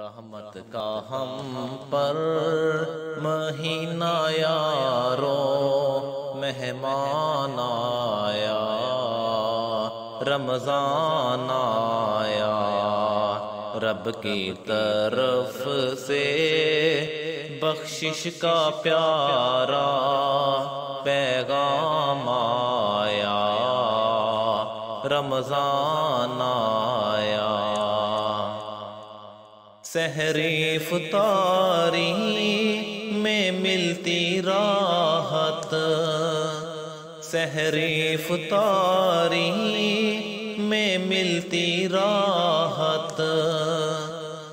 رحمت کا ہم پر مہینہ یارو مہمان آیا، رمضان آیا، رب کی طرف سے بخشش کا پیارا پیغام آیا، رمضان آیا۔ سحری افطاری میں ملتی راحت، سحری افطاری میں ملتی راحت،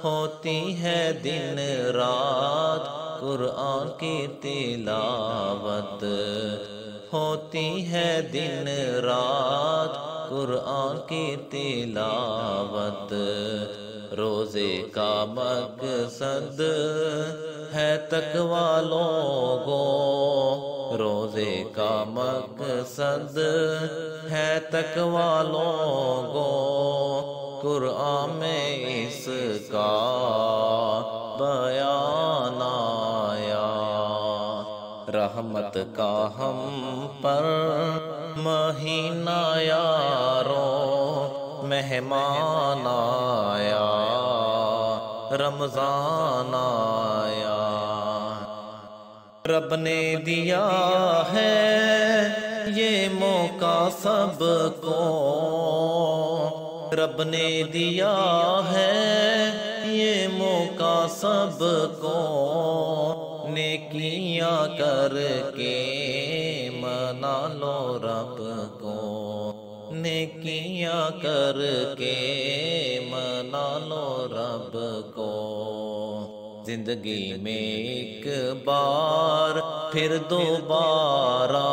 ہوتی ہے دن رات قرآن کی تلاوت، ہوتی ہے دن رات قرآن کی تلاوت۔ روزے کا مقصد ہے تقویٰ لوگو، روزے کا مقصد ہے تقویٰ لوگو، قرآن میں اس کا بیان آیا۔ رحمت کا ہم پر مہینہ یارو مہمان آیا، رمضان آیا۔ رب نے دیا ہے یہ موقع سب کو، رب نے دیا ہے یہ موقع سب کو، نیکیاں کر کے منا لو رب کو، نیکیاں کر کے منا لو رب کو۔ زندگی میں ایک بار پھر دوبارہ،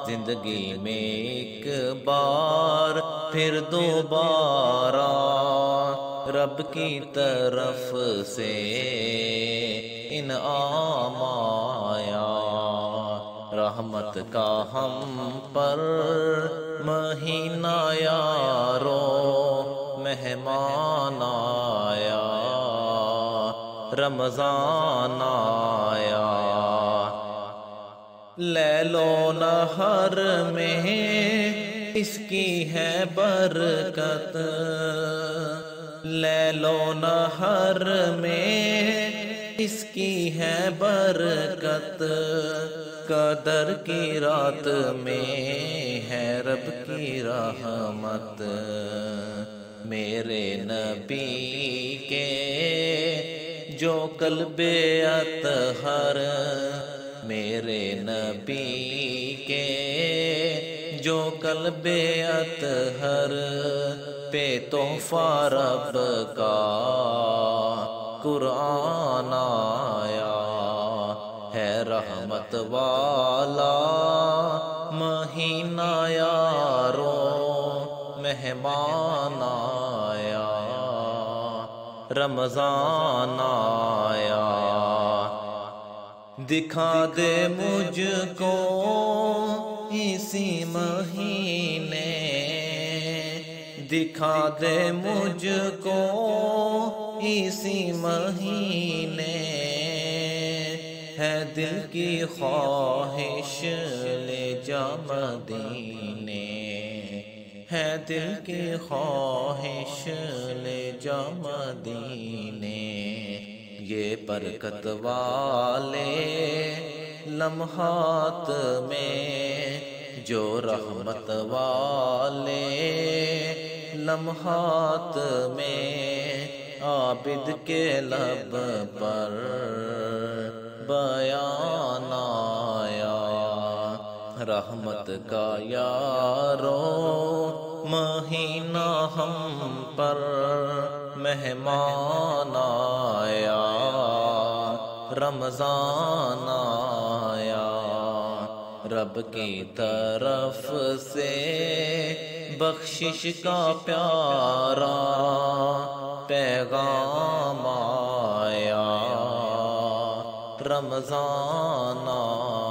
زندگی میں ایک بار پھر دوبارہ، رب کی طرف سے انعام آیا۔ رحمت کا ہم پر مہینہ یارو مہمان آیا، رمضان آیا۔ لیل و نہر میں اس کی ہے برکت، لیل و نہر میں اس کی ہے برکت، قدر کی رات میں ہے رب کی رحمت، میرے نبی کے جو قلب اطہر، میرے نبی کے جو قلب اطہر پہ تحفہ رب کا قرآن آیا، ہے رحمت والا مہینہ یارو مہمان آیا، رمضان آیا۔ دکھا دے مجھ کو اسی مہینے، دکھا دے مجھ کو اسی مہینے، ہے دل کی خواہش لے جا مدینے، ہے دل کی خواہش لے جا مدینے۔ یہ برکت والے لمحات میں، جو رحمت والے لمحات میں، عابد کے لب پر بیان آیا۔ رحمت کا یارو مہینہ ہم پر مہمان آیا، رمضان آیا، رب کی طرف سے بخشش کا پیارا پیغام آیا، رمضان آیا۔